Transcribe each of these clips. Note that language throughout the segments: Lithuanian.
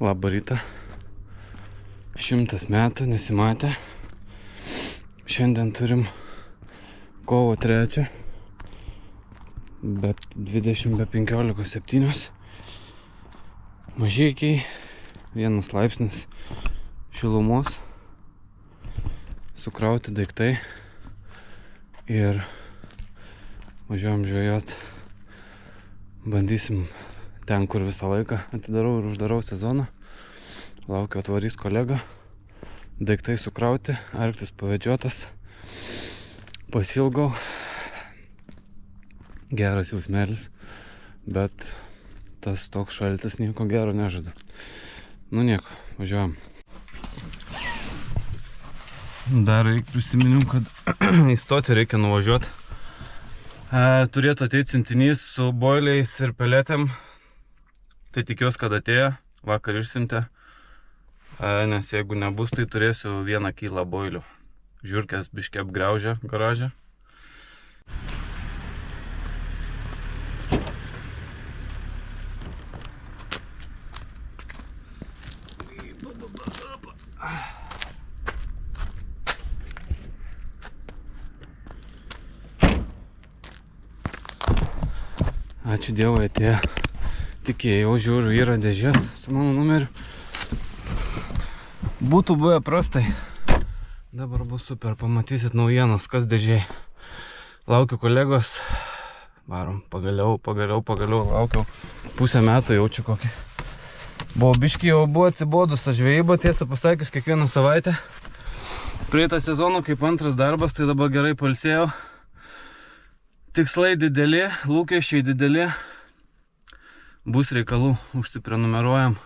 Labą rytą. 100 metų nesimatė. Šiandien turim kovo 3. Be 20, be 15:07. Mažiekiai. 1 laipsnis šilumos. Sukrauti daiktai. Ir važiuojam žvejot. Bandysim ten, kur visą laiką atidarau ir uždarau sezoną. Laukiu, atvarys kolega. Daiktai sukrauti, arktis pavedžiotas. Pasilgau. Geras jausmelis, bet tas toks šaltis nieko gero nežada. Nu nieko, važiuojam. Dar prisiminiau, kad įstoti reikia nuvažiuoti. Turėtų ateiti siuntinys su boiliais ir peletėm. Tai tikiuosi, kad atėjo. Vakar išsiuntė. Nes jeigu nebus, tai turėsiu 1 kilą boilių. Žiurkės biškį apgriaužia garaže. Ačiū Dievui, atėjo. Tikėjau, žiūriu, yra dėžė su mano numeriu. Būtų buvę prastai. Dabar bus super, pamatysit naujienos, kas dėžėje. Laukiu kolegos. Varom, pagaliau laukiau. Pusę metų jaučiu kokį. Buvo biškį, jau buvo atsibodus ta žvejyba, tiesą pasakius, kiekvieną savaitę. Praeitą sezoną kaip antras darbas, tai dabar gerai pailsėjau. Tikslai dideli, lūkesčiai dideli. Bus reikalų, užsiprenumeruojam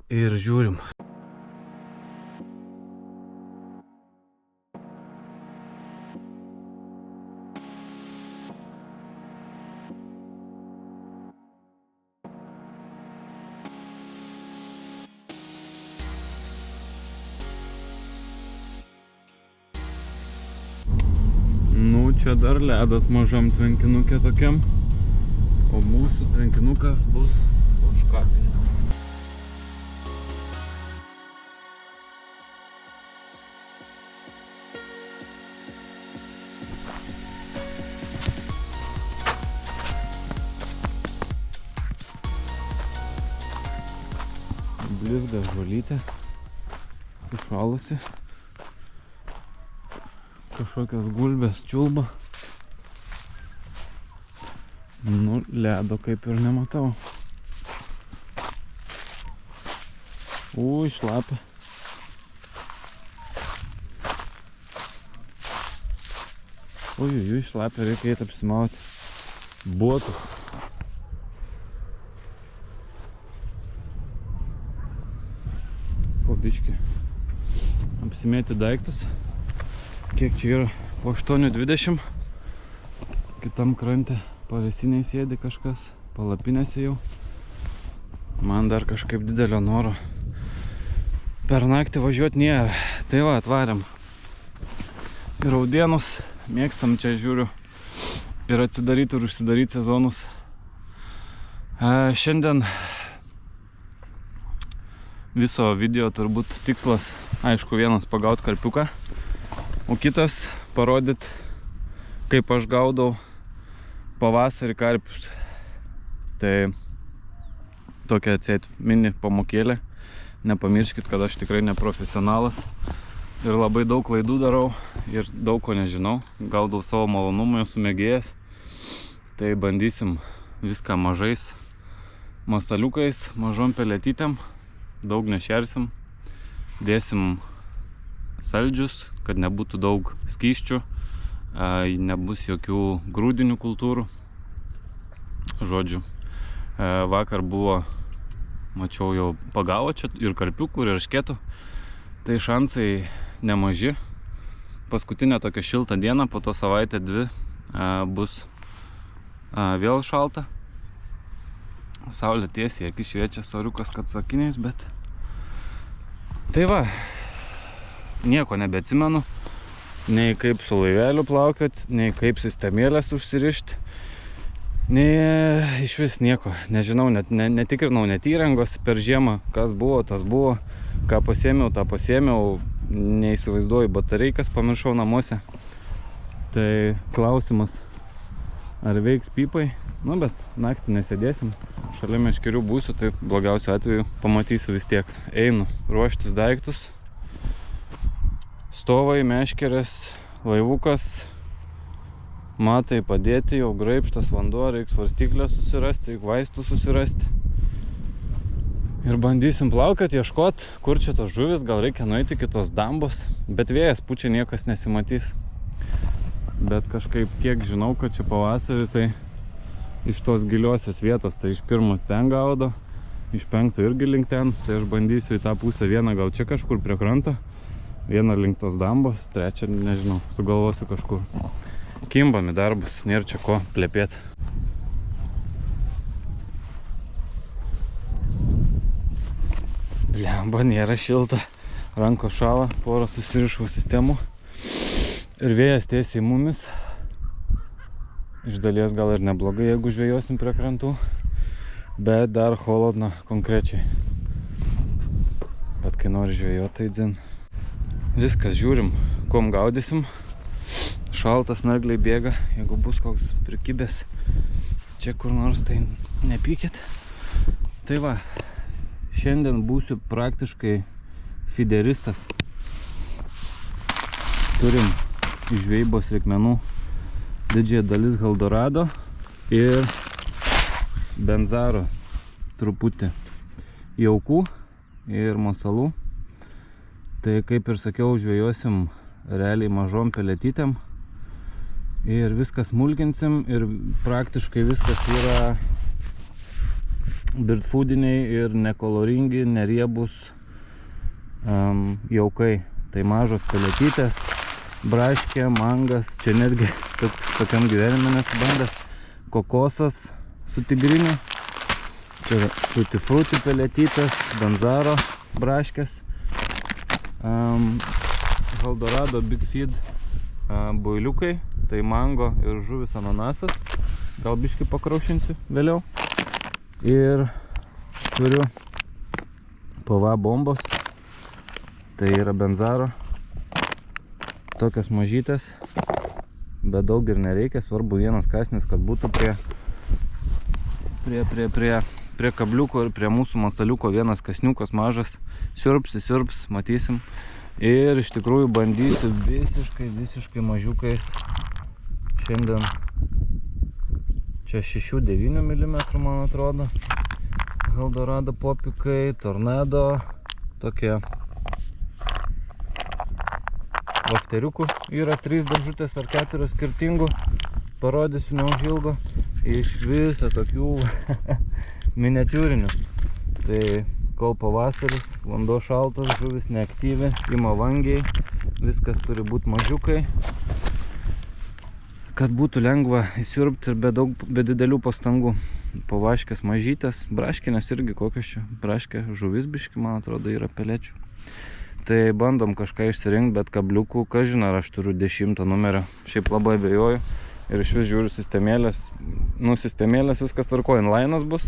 ir žiūrim. Nu, čia dar ledas mažam tvenkinukė tokiam. O mūsų tvenkinukas bus už kapinę. Blizga žolytė. Sušalusi. Kažkokios gulbės čiulba. Nu, ledo kaip ir nematau. Šlapia. Šlapia, reikia eiti apsimauti. Botus. Po biškį. Apsimėti daiktus. Kiek čia yra? Po 8:20. Kitam krante pavėsiniai sėdi kažkas, palapinėse jau. Man dar kažkaip didelio noro per naktį važiuoti nėra. Tai va, atvarėm. Ir Raudienus, mėgstam čia žiūriu ir atsidaryti ir užsidaryti sezonus. Šiandien viso video turbūt tikslas, aišku, vienas pagauti karpiuką, o kitas parodyti, kaip aš gaudau pavasarį karpius. Tai tokia atseit mini pamokėlė. Nepamirškit, kad aš tikrai neprofesionalas ir labai daug klaidų darau ir daug ko nežinau. Gaudau savo malonumą, esu mėgėjas. Tai bandysim viską mažais masaliukais, mažom peletytėm. Daug nešersim. Dėsim saldžius, kad nebūtų daug skysčių. Nebus jokių grūdinių kultūrų. Žodžiu, vakar buvo, mačiau, jau pagavo čia ir karpiukų, ir eršketų. Tai šansai nemaži. Paskutinė tokia šilta diena, po to savaitę 2 bus vėl šalta. Saulė tiesiai, akis šviečia, soriukas, kad su akiniais, bet... Tai va, nieko nebeatsimenu. Nei kaip su laiveliu plaukiot, nei kaip sistemėlės užsirišti. Ne, iš vis nieko, nežinau, netikrinau net įrangos per žiemą, kas buvo, tas buvo, ką pasiėmiau, tą pasiėmiau, neįsivaizduoju batareikas, pamiršau namuose. Tai klausimas, ar veiks pypai, nu bet naktį nesėdėsim, šalia meškerių būsiu, tai blogiausiu atveju pamatysiu vis tiek. Einu ruoštis daiktus, stovai, meškerės, laivukas, matai padėti, jau graibštas vanduo, reiks svarstyklę susirasti, reiks vaistų susirasti. Ir bandysim plaukioti, ieškot, kur čia tos žuvis, gal reikia nueiti iki tos dambos, bet vėjas pučia, niekas nesimatys. Bet kažkaip kiek žinau, kad čia pavasarį, tai iš tos giliosios vietos, tai iš pirmo ten gaudo, iš penkto irgi link ten, tai aš bandysiu į tą pusę, vieną gal čia kažkur prie kranto, vieną link tos dambos, trečią, nežinau, sugalvosiu kažkur. Kimbam į darbus, nėra čia ko plepėti. Blemba, nėra šilta, rankos šala, porą susirišau sistemų ir vėjas tiesiai mumis. Iš dalies gal ir neblogai, jeigu žvejosim prie krantų, bet dar holodna konkrečiai. Bet kai nori žvejoti, tai dzin. Viskas, žiūrim, kuom gaudysim. Šaltas nagliai bėga, jeigu bus koks prikibęs čia kur nors, tai nepykit. Tai va, šiandien būsiu praktiškai fideristas. Turim iš žvejybos reikmenų didžiąją dalis Eldorado ir benzaro truputį jaukų ir masalų. Tai kaip ir sakiau, žvejosim realiai mažom peletytėm ir viską smulkinsim ir praktiškai viskas yra birdfoodiniai ir nekoloringi, neriebus jaukai. Tai mažos peletytės, braškė, mangas, čia netgi tokiam gyvenime nesu bandęs, kokosas su tigriniu, čia tutti frutti peletytės, benzaro braškės, Eldorado Big Feed boiliukai, tai mango ir žuvis ananasas, gal biškį pakraušinsiu vėliau. Ir turiu PV bombos, tai yra benzaro, tokios mažytės, bet daug ir nereikia, svarbu vienas kąsnis, kad būtų prie kabliuko ir prie mūsų masaliuko vienas kasniukas mažas, siurbs, matysim. Ir iš tikrųjų bandysiu visiškai mažiukais. Šiandien čia 6-9 mm, man atrodo. Eldorado popikai, Tornado, tokie vafteriukų. Yra 3 dėžutės ar 4 skirtingų. Parodysiu neužilgo. Iš viso tokių miniatiūrinių. Tai kol pavasaris, vanduo šaltas, žuvis neaktyvi, ima vangiai, viskas turi būti mažiukai, kad būtų lengva įsiurbti ir be didelių pastangų. Pavaškės mažytės, braškinės irgi kokios čia, braškė žuvis biški, man atrodo, yra pelečių. Tai bandom kažką išsirinkti, bet kabliukų, kažin ar aš turiu 10 numerio, šiaip labai abejoju. Ir iš vis žiūriu sistemėlės, sistemėlės viskas tvarko, inline'as bus,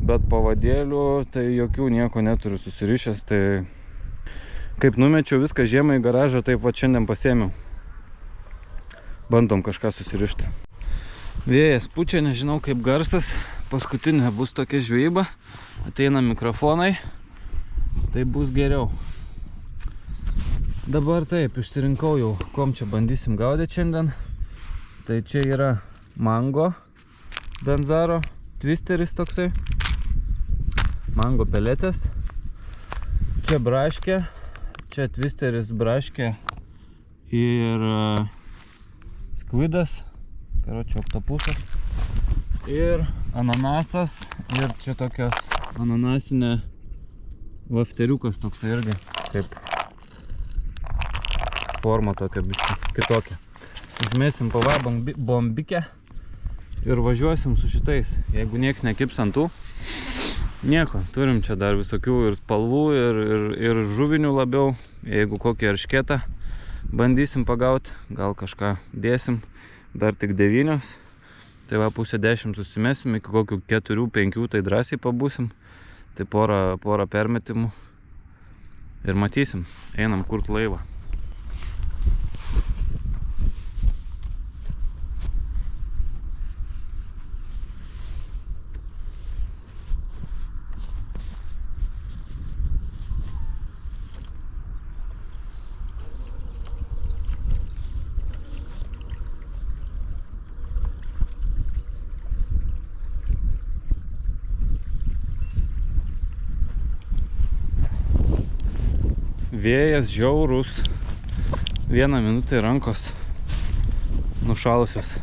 bet pavadėlių tai jokių nieko neturiu susirišęs, tai kaip numečiau viską žiemą į garažą, taip va šiandien pasėmiau. Bandom kažką susirišti. Vėjas pučia, nežinau kaip garsas, paskutinė bus tokia žvejyba, ateina mikrofonai, tai bus geriau. Dabar taip, išsirinkau jau, kom čia bandysim gaudyti šiandien. Tai čia yra mango benzaro twisteris toksai, mango peletės, čia braškė, čia twisteris braškė ir skvidas, karočią oktopusas ir ananasas ir čia tokios ananasinė vafteriukas toksai irgi, kaip forma tokia biškai kitokia. Užmėsim PV bombikę ir važiuosim su šitais. Jeigu nieks nekips ant tų, nieko. Turim čia dar visokių ir spalvų, ir žuvinių labiau. Jeigu kokį eršketą bandysim pagauti, gal kažką dėsim. Dar tik 9. Tai va, 9:30 susimesim, iki kokių 4-5 tai drąsiai pabūsim. Tai porą permetimų. Ir matysim, einam kurt laivą. Vėjas žiaurus. 1 minutė rankos nušalusios.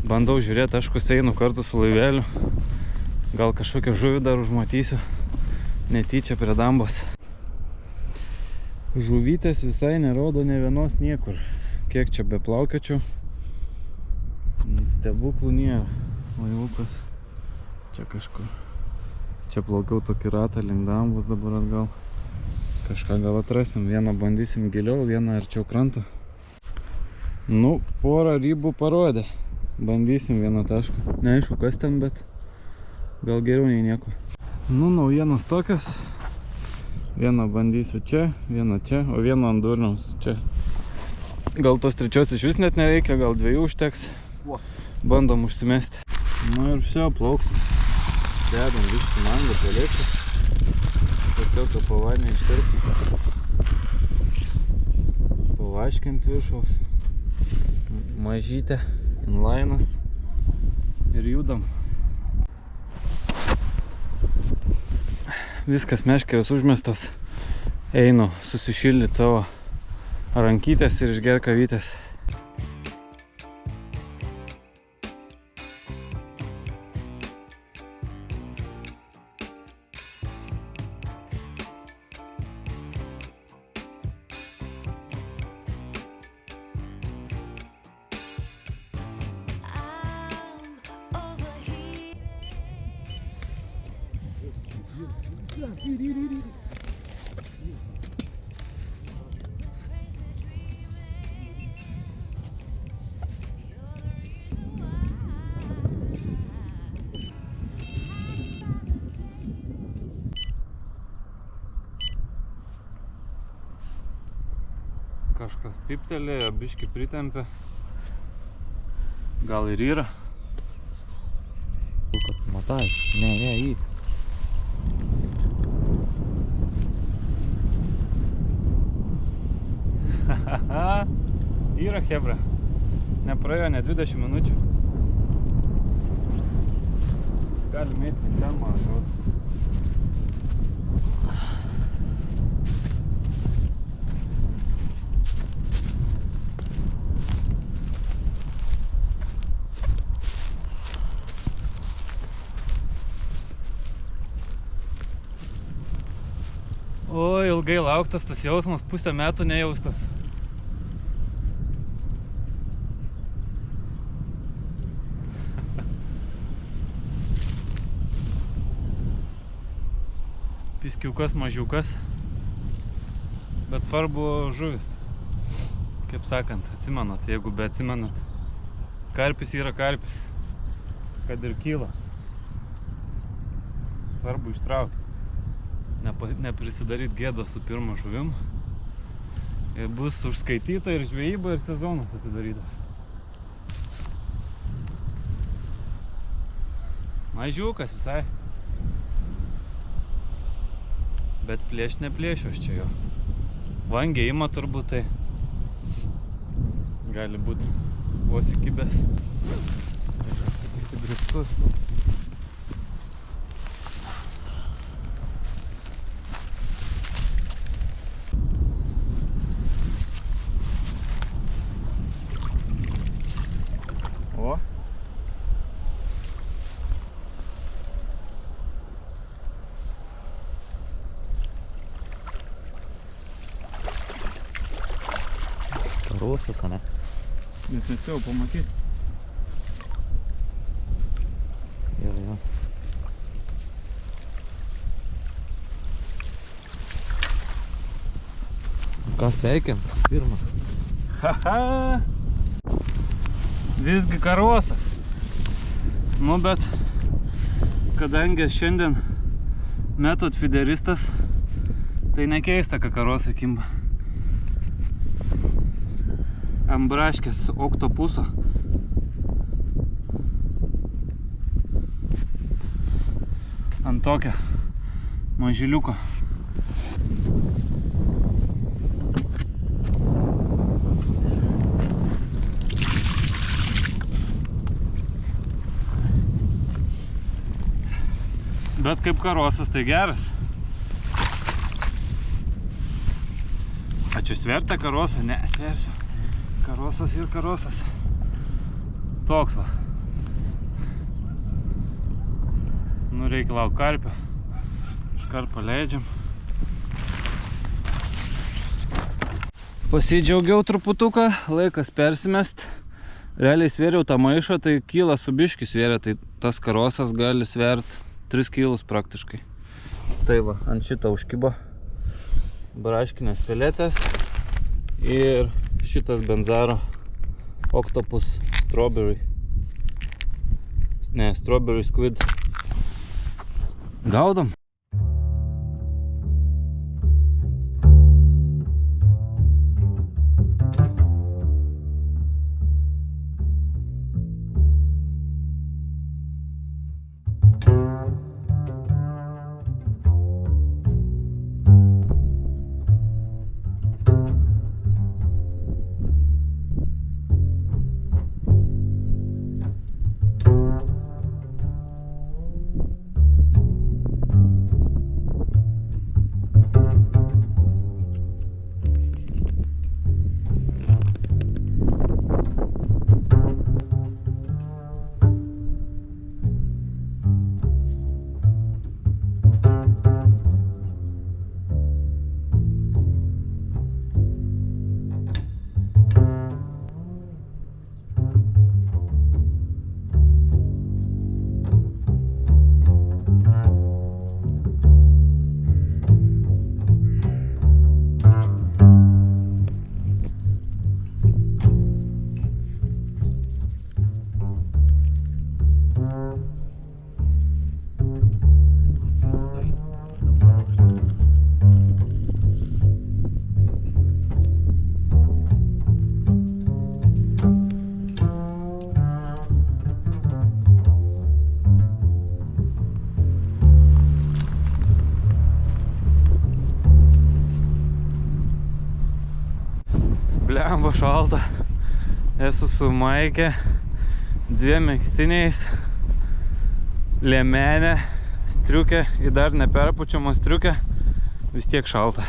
Bandau žiūrėti, taškus einu kartu su laiveliu. Gal kažkokią žuvį dar užmatysiu. Netyčia prie dambos. Žuvytės visai nerodo ne vienos niekur. Kiek čia be plaukiečių. Stebuklų nėra. Laivukas. Čia kažkur. Čia plaukiau tokį ratą link dambos, dabar atgal. Kažką gal atrasim. Vieną bandysim giliau, vieną arčiau kranto. Nu, porą rybų parodė. Bandysim vieną tašką. Neaišku kas ten, bet gal geriau nei nieko. Nu, naujienos tokios. Vieną bandysiu čia, vieną čia, o vieną ant durniaus čia. Gal tos trečios iš vis net nereikia, gal 2 užteks. Bandom užsimesti. Nu ir vsio, plauksim. Dedam viškį mangą, pelėčių. Tiesiog pavanę ištirpti. Pavaškint viršaus. Mažytė, inlainas. Ir judam. Viskas, meškeris užmestos. Einu susišildyti savo rankytės ir išger kavytės. Kažkas piptelėjo, biškį pritempė. Gal ir yra. Matai, ne, įk. Yra, hebra. Nepraėjo ne 20 minučių. Galim eiti ten, man atrodo. O, ilgai lauktas tas jausmas, 1,5 metų nejaustas. Piskiukas, mažiukas, bet svarbu žuvis. Kaip sakant, atsimenat, jeigu be atsimenat. Karpis yra karpis, kad ir kyla. Svarbu ištraukti. Neprisidaryt gėdos su pirma žuvim. Ir bus užskaityta ir žvejyba, ir sezonas atidarytas. Mažiukas visai. Bet plėš neplėšiu aš čia jo. Vangiai ima turbūt tai. Gali būti vos įkibęs. Griptus. O. Karosas, ane? Nes nespėjau pamatyti. Jo. Ką sveikint? Pirmas. Haha! Visgi karosas. Nu, bet kadangi šiandien metod fideristas, tai nekeista, kad karosai kimba. Ant braškės oktopuso. Ant tokio mažyliuko. Bet kaip karosas, tai geras. A čia sverta karosą? Ne, sversiu. Karosas ir karosas. Toks va. Nu, reikia lauk karpio. Iškart paleidžiam. Pasidžiaugiau truputuką, laikas persimest. Realiai svėriau tą maišą, tai kyla su biškį svėrė, tai tas karosas gali svert 3 kilus praktiškai. Tai va, ant šito užkibo braškinės peletės ir šitas Benzaro Octopus Strawberry. Ne, Strawberry Squid. Gaudom. Blemba šalta. Esu su maike, 2 megztiniais, liemenė, striukė ir dar neperpučiama striukė. Vis tiek šalta.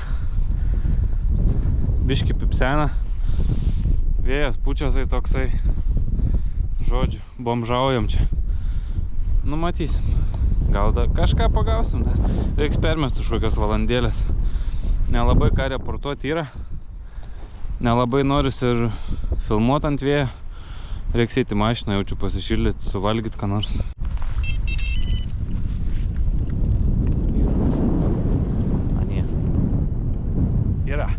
Biški pipsena. Vėjas pučia, tai toksai, žodžiu, bomžaujam čia. Nu, matysim. Gal da kažką pagausim dar. Reiks permest už kokios valandėlės. Nelabai ką reportuoti yra. Nelabai noris ir filmuoti ant vėjo. Reiks eiti mašiną, jaučiu pasišildyti, suvalgyti ką nors. Anie. Yra.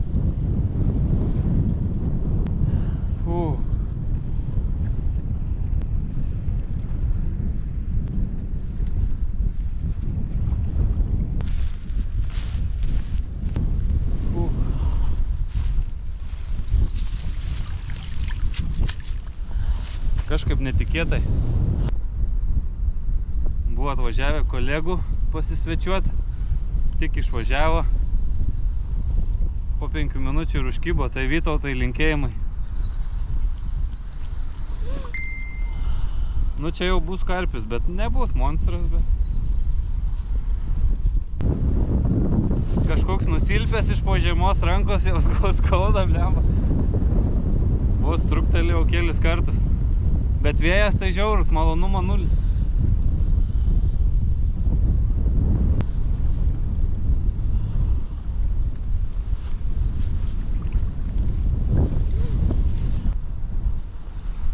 Kažkaip netikėtai buvo atvažiavę kolegų pasisvečiuoti, tik išvažiavo po 5 minučių ir užkybo, tai Vytautai linkėjimai. Nu čia jau bus karpis, bet nebus monstras, bet kažkoks nusilpęs iš po žemos rankos jau skauda, blemba. Vos truktelėjau kelis kartus. Bet vėjas tai žiaurus, malonumo nulis.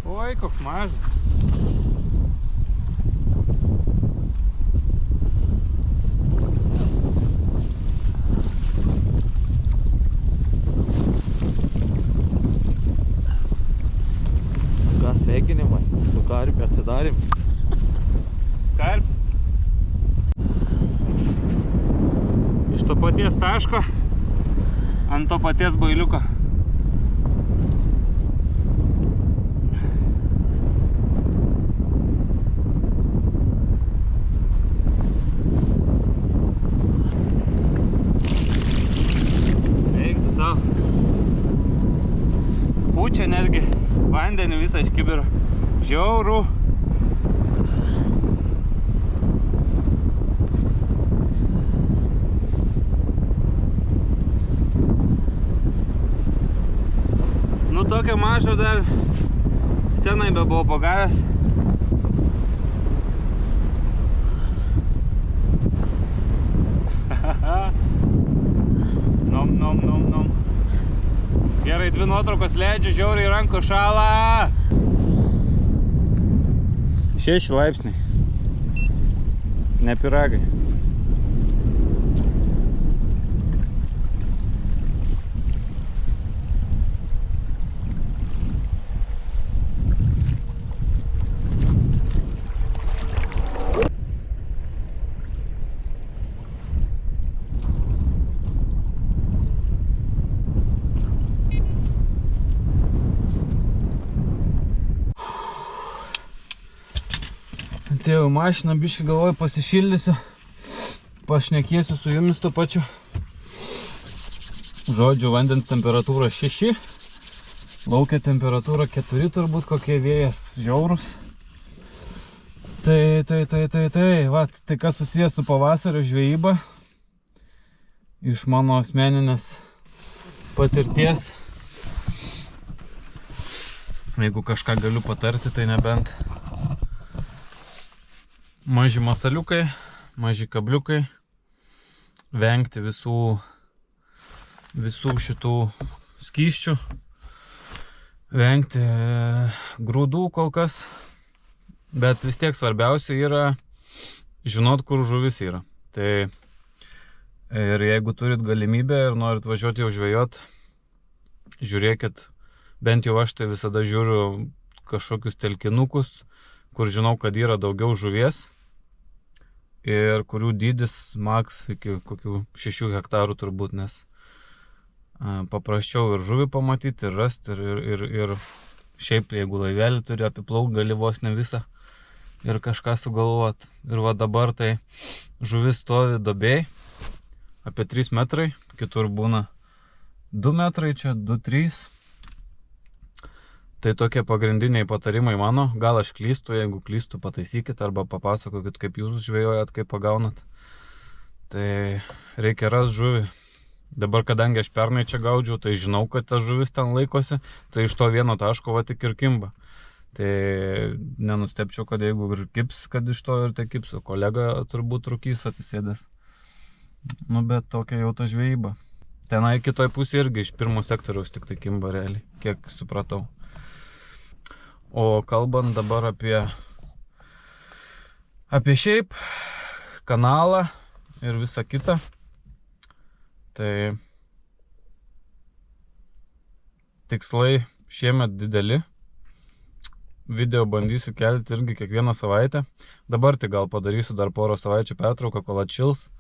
Oi, koks mažas. Sveikinimai, su karpiu atsidarėm. paties taško, ant to paties bailiuko. Eiktų savo. Pučia netgi vandenį visą iš kibiro. Žiaurų. Nu tokio mažo dar senai be buvau pagavęs. Nom. Gerai, 2 nuotraukos leidžiu, žiauriai rankos šąla. 6 laipsniai. Ne piragai. Atėjau mašiną, biškį galvoju pasišildysiu, pašnekėsiu su jumis tuo pačiu. Žodžiu, vandens temperatūra 6, laukia temperatūra 4 turbūt, kokie vėjas žiaurus. Tai kas susijęs su pavasario žvejyba, iš mano asmeninės patirties. Jeigu kažką galiu patarti, tai nebent maži masaliukai, maži kabliukai, vengti visų šitų skysčių, vengti grūdų kol kas, bet vis tiek svarbiausia yra žinot, kur žuvis yra. Tai ir jeigu turit galimybę ir norit važiuoti jau žvejot, žiūrėkit, bent jau aš tai visada žiūriu kažkokius telkinukus, kur žinau, kad yra daugiau žuvies ir kurių dydis maks iki kokių 6 hektarų turbūt, nes paprasčiau ir žuvį pamatyti, ir rasti, ir šiaip, jeigu laivelį turi apiplaukt, gali vos ne visą ir kažką sugalvot. Ir va dabar tai žuvis stovi duobėj, apie 3 metrai, kitur būna 2 metrai, čia 2-3. Tai tokie pagrindiniai patarimai mano. Gal aš klystu, jeigu klystu, pataisykit arba papasakokit, kaip jūs žvejojat, kaip pagaunat. Tai reikia rast žuvį. Dabar, kadangi aš pernai čia gaudžiau, tai žinau, kad ta žuvis ten laikosi, tai iš to vieno taško va tik ir kimba. Tai nenustepčiau, kad jeigu ir kips, kad iš to ir tai kips, o kolega turbūt rūkys atsisėdęs. Nu, bet tokia jau ta žvejyba. Tenai kitoj pusė irgi iš pirmo sektoriaus tik tai kimba realiai, kiek supratau. O kalbant dabar apie šiaip kanalą ir visą kitą, tai tikslai šiemet dideli. Video bandysiu kelti irgi kiekvieną savaitę. Dabar tik gal padarysiu dar porą savaičių pertrauką, kol atšils.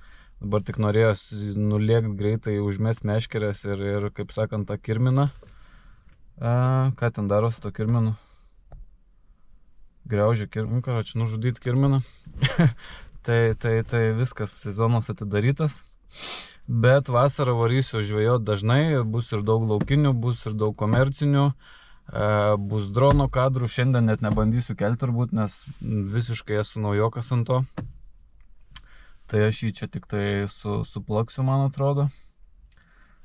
Dabar tik norėjusi nulėkti greitai, užmest meškerės ir kaip sakant, tą kirminą. Ką ten daro su to kirminu? Griaužia kirminą, karoči, nužudyt kirminą. tai viskas, sezonas atidarytas. Bet vasarą varysiu žvejot dažnai, bus ir daug laukinių, bus ir daug komercinių, bus drono kadrų. Šiandien net nebandysiu kelti turbūt, nes visiškai esu naujokas ant to. Tai aš jį čia tik tai suplaksiu, man atrodo.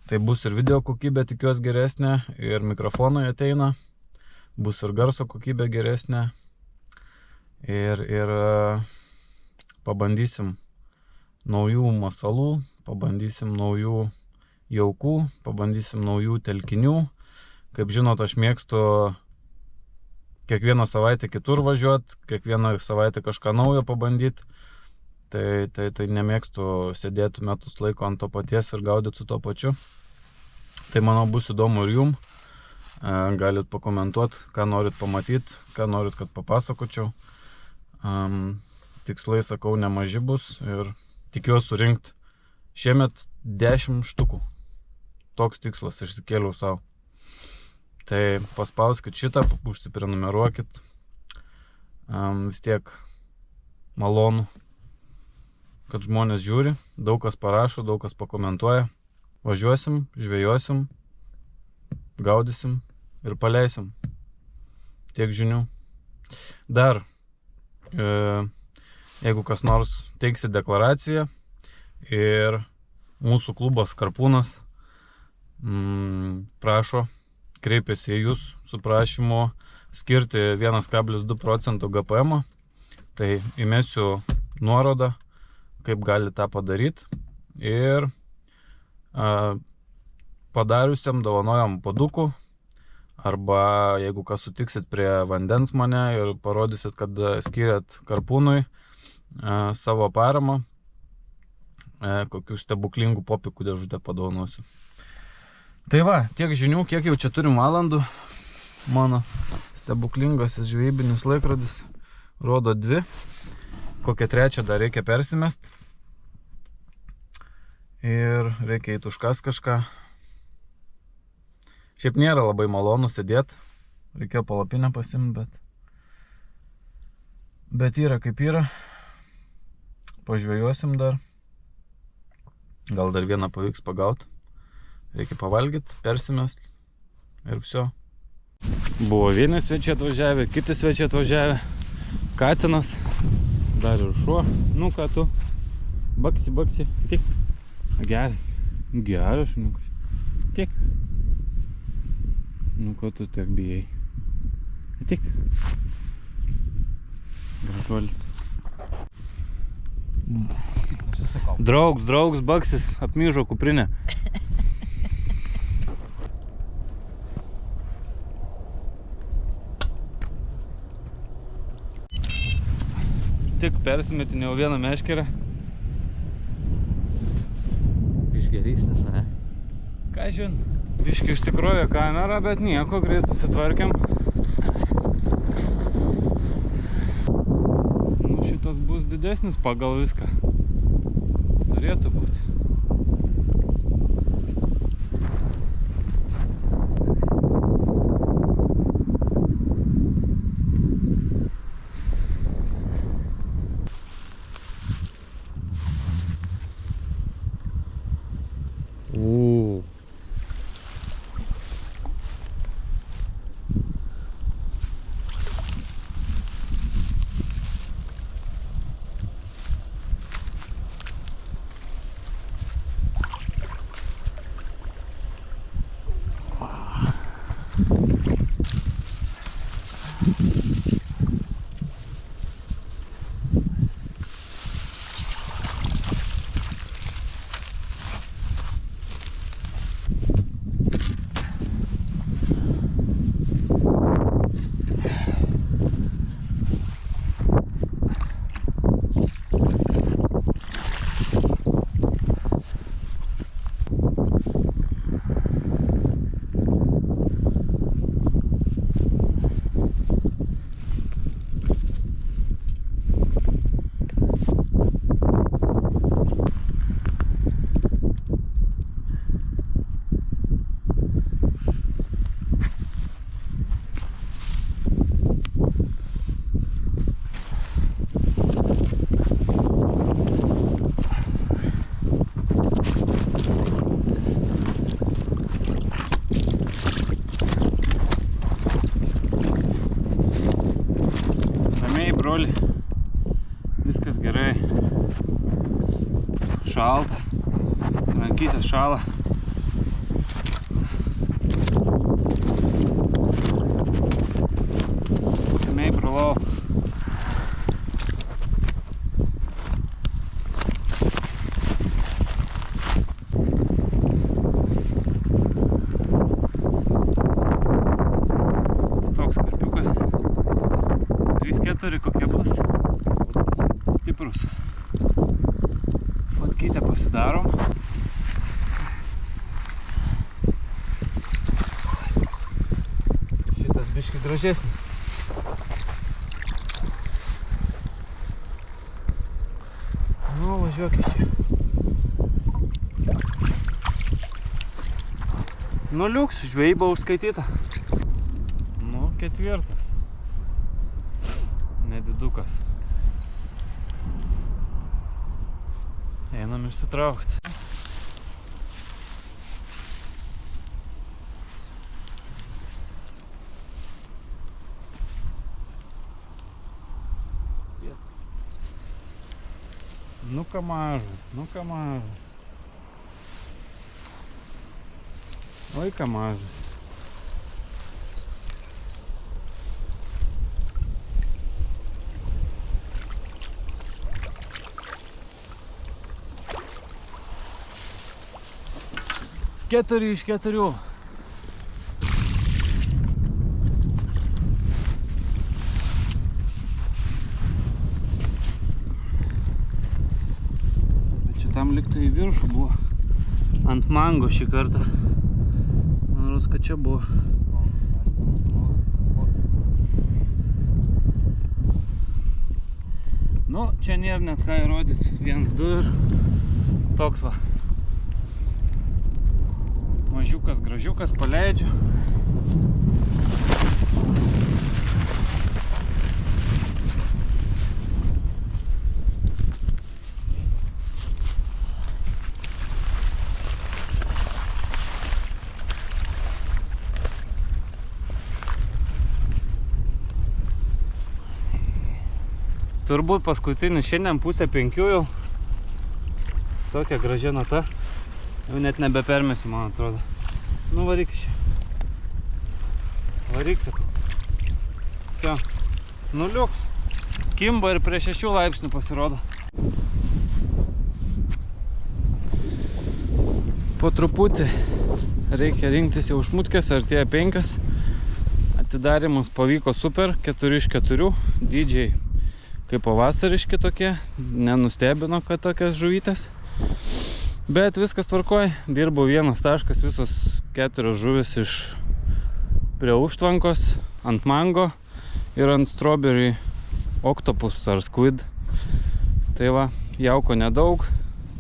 Tai bus ir video kokybė, tikiuosi, geresnė, ir mikrofonai ateina, bus ir garso kokybė geresnė. Ir pabandysim naujų masalų, pabandysim naujų jaukų, pabandysim naujų telkinių. Kaip žinot, aš mėgstu kiekvieną savaitę kitur važiuoti, kiekvieną savaitę kažką naujo pabandyti. Tai nemėgstu sėdėti metus laiko ant to paties ir gaudyti su to pačiu. Tai manau bus įdomu ir jum. Galit pakomentuoti, ką norit pamatyti, ką norit, kad papasakočiau. Tikslai, sakau, nemaži bus ir tikiuosi surinkti šiemet 10 štukų. Toks tikslas išsikėliau savo. Tai paspauskit šitą, užsiprenumeruokit. Vis tiek malonu, kad žmonės žiūri, daug kas parašo, daug kas pakomentuoja. Važiuosim, žvejosim, gaudysim ir paleisim. Tiek žinių. Dar, jeigu kas nors teiksi deklaraciją ir mūsų klubas Karpūnas prašo, kreipiasi į jūs su prašymu skirti 1,2% GPM, tai įmesiu nuorodą, kaip gali tą padaryti, ir padariusiam dovanojam padukų, arba jeigu kas sutiksit prie vandens mane ir parodysit, kad skiriat Karpūnui savo paramą, kokių stebuklingų popikų dėžutę padovanosiu. Tai va, tiek žinių, kiek jau čia turim valandų. Mano stebuklingasis žvejybinis laikrodis rodo 2. Kokią 3 dar reikia persimest. Ir reikia eiti užkas kažką. Šiaip nėra labai malonu sėdėti. Reikėjo palapinę pasimti, bet yra kaip yra. Pažvejosim dar. Gal dar vieną pavyks pagauti. Reikia pavalgyti, persimest ir viso. Buvo vieni svečiai atvažiavę, kiti svečiai atvažiavę. Katinas, dar ir šuo. Nu ką tu? Baksi. Tik. Geras. Geras šuniukas. Tik. Nu ko tu tiek bijai? Tik. Gražuolis. Draugs, baksis, apmyžo kuprinę. Tik persimetinėjau vieną meškerę. Išgerystas, ne? Ką žin, biškį išsikrovė kamerą, bet nieko, greit susitvarkėm. Nu, šitas bus didesnis pagal viską. Turėtų būti. Viskas gerai. Šalta. Rankytės šala. Ramiai brolau. Toks karpiukas. 3-4 kokie bus. Stiprus. Fotkytę pasidarom. Šitas biški gražesnis. Nu, važiuok iš čia. Nu liuks, žvejyba užskaityta. Nu, 4. Nedidukas. Einam išsitraukti. Nu ką mažas, nu ką mažas. Oi ką mažas. Keturi iš 4. Bet šitam liktai į viršų buvo. Ant mango šį kartą. Man rodos, kad čia buvo. Nu, čia nėra net ką įrodyti. 1, 2 ir toks va. Mažiukas, gražiukas, paleidžiu. Turbūt paskutinis šiandien 4:30 jau. Tokia gražia nata. Jau net nebepermesiu, man atrodo. Nu, varyk iš čia. Varyk, sakau. Все. Nu, liuks. Kimba ir prie 6 laipsnių pasirodo. Po truputį reikia rinktis jau šmutkės, artėja 5. Atidarimas pavyko super, 4 iš 4. Dydžiai kaip pavasariški tokie. Nenustebino, kad tokias žuvytės. Bet viskas tvarkoj, dirbau 1 taškas, visos 4 žuvis iš prie užtvankos, ant mango ir ant strawberry octopus ar squid. Tai va, jauko nedaug,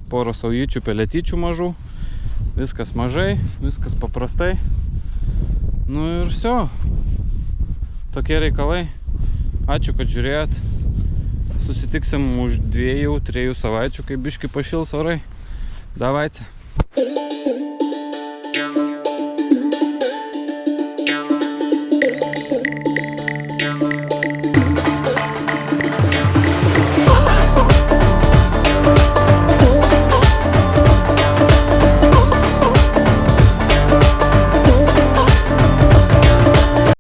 poro saujyčių, peletyčių mažų, viskas mažai, viskas paprastai. Nu ir все, tokie reikalai. Ačiū, kad žiūrėjot. Susitiksim už 2-3 savaičių, kai biški pašils orai. Давайте.